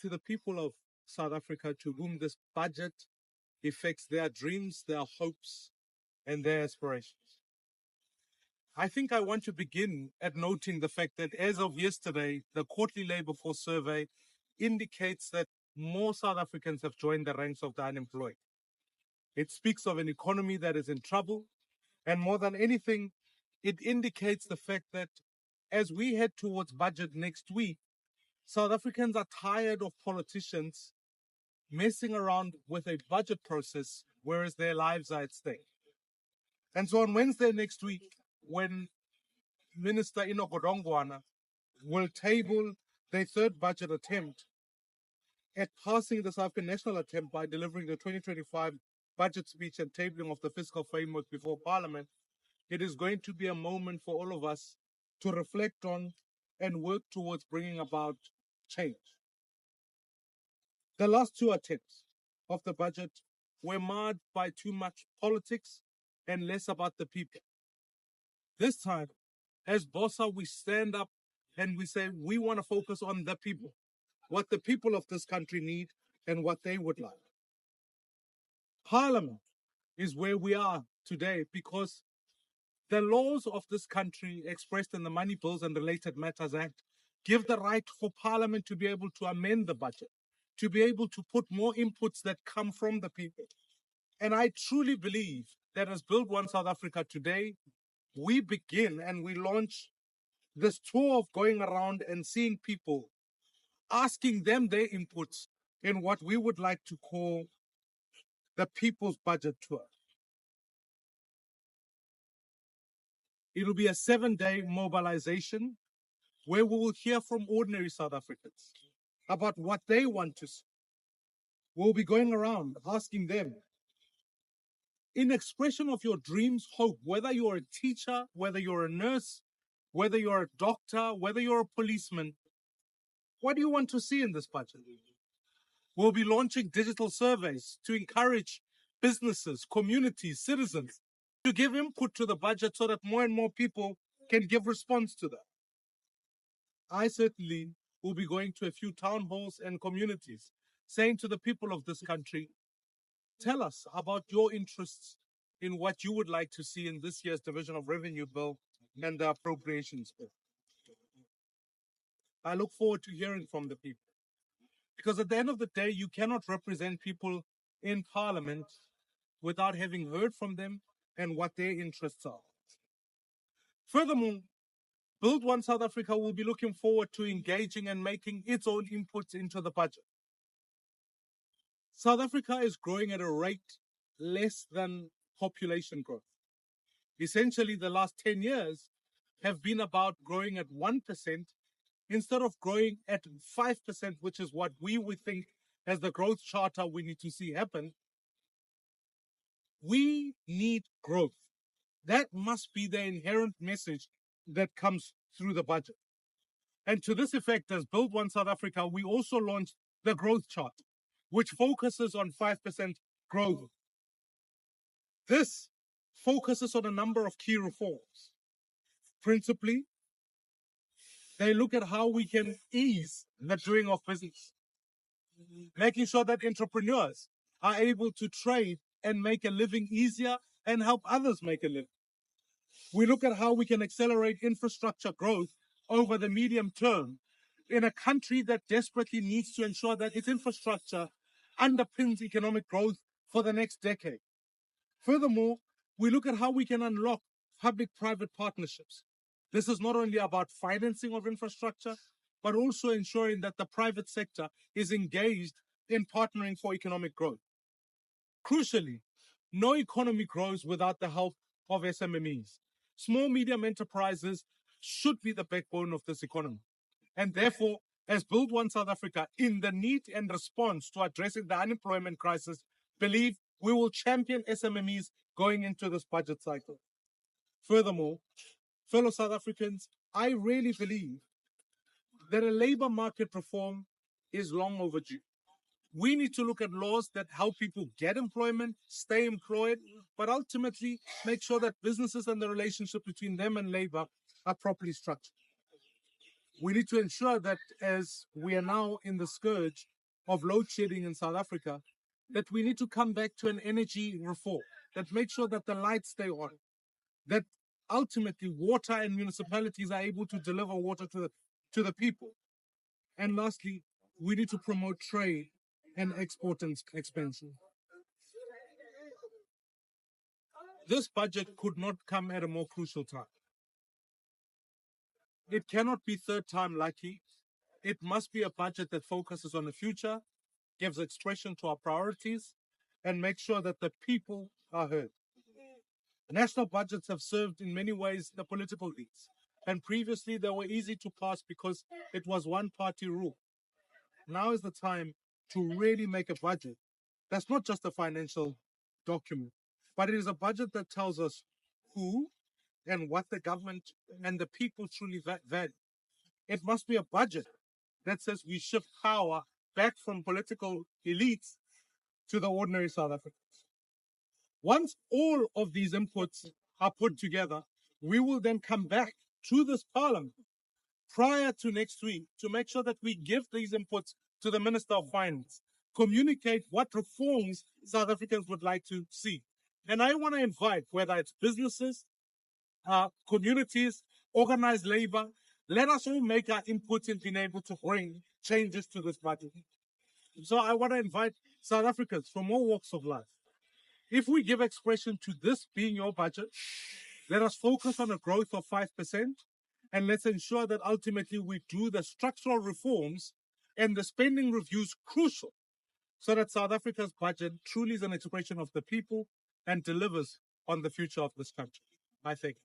to the people of South Africa to whom this budget affects their dreams, their hopes, and their aspirations. I think I want to begin at noting the fact that as of yesterday, the quarterly labor force survey indicates that more South Africans have joined the ranks of the unemployed. It speaks of an economy that is in trouble, and more than anything, it indicates the fact that as we head towards budget next week, South Africans are tired of politicians messing around with a budget process, whereas their lives are at stake. And so on Wednesday next week, when Minister Enoch Godongwana will table their third budget attempt at passing the South African national attempt by delivering the 2025 budget speech and tabling of the fiscal framework before Parliament, it is going to be a moment for all of us to reflect on and work towards bringing about change. The last two attempts of the budget were marred by too much politics and less about the people. This time, as BOSA, we stand up and we say we want to focus on the people, what the people of this country need and what they would like. Parliament is where we are today because the laws of this country expressed in the Money Bills and Related Matters Act give the right for Parliament to be able to amend the budget, to be able to put more inputs that come from the people. And I truly believe that as Build One South Africa today, we begin and we launch this tour of going around and seeing people, asking them their inputs in what we would like to call the People's Budget Tour. It'll be a 7-day mobilization where we will hear from ordinary South Africans about what they want to see. We'll be going around asking them, in expression of your dreams, hope, whether you're a teacher, whether you're a nurse, whether you're a doctor, whether you're a policeman, what do you want to see in this budget? We'll be launching digital surveys to encourage businesses, communities, citizens to give input to the budget so that more and more people can give response to that. I certainly will be going to a few town halls and communities, saying to the people of this country, tell us about your interests in what you would like to see in this year's Division of Revenue Bill and the Appropriations Bill. I look forward to hearing from the people. Because at the end of the day, you cannot represent people in Parliament without having heard from them and what their interests are. Furthermore, Build One South Africa will be looking forward to engaging and making its own inputs into the budget. South Africa is growing at a rate less than population growth. Essentially, the last 10 years have been about growing at 1% instead of growing at 5%, which is what we would think as the growth charter we need to see happen. We need growth. That must be the inherent message that comes through the budget. And to this effect, as Build One South Africa, we also launched the growth chart, which focuses on 5% growth. This focuses on a number of key reforms. Principally, they look at how we can ease the doing of business, making sure that entrepreneurs are able to trade and make a living easier and help others make a living. We look at how we can accelerate infrastructure growth over the medium term in a country that desperately needs to ensure that its infrastructure underpins economic growth for the next decade. Furthermore, we look at how we can unlock public-private partnerships. This is not only about financing of infrastructure, but also ensuring that the private sector is engaged in partnering for economic growth. Crucially, no economy grows without the help of SMMEs. Small, medium enterprises should be the backbone of this economy. And therefore, as Build One South Africa, in the need and response to addressing the unemployment crisis, believe we will champion SMMEs going into this budget cycle. Furthermore, fellow South Africans, I really believe that a labor market reform is long overdue. We need to look at laws that help people get employment, stay employed, but ultimately make sure that businesses and the relationship between them and labor are properly structured. We need to ensure that as we are now in the scourge of load shedding in South Africa, that we need to come back to an energy reform that makes sure that the lights stay on, that ultimately water and municipalities are able to deliver water to the people. And lastly, we need to promote trade and export and expansion. This budget could not come at a more crucial time. It cannot be third time lucky. It must be a budget that focuses on the future, gives expression to our priorities, and makes sure that the people are heard. National budgets have served in many ways the political needs, and previously they were easy to pass because it was one party rule. Now is the time to really make a budget that's not just a financial document, but it is a budget that tells us who and what the government and the people truly value. It must be a budget that says we shift power back from political elites to the ordinary South Africans. Once all of these inputs are put together, we will then come back to this parliament prior to next week to make sure that we give these inputs to the Minister of Finance, communicate what reforms South Africans would like to see. And I want to invite, whether it's businesses, communities, organized labor, let us all make our inputs in being able to bring changes to this budget. So I want to invite South Africans from all walks of life. If we give expression to this being your budget, let us focus on a growth of 5%, and let's ensure that ultimately we do the structural reforms and the spending reviews crucial so that South Africa's budget truly is an expression of the people and delivers on the future of this country. I think.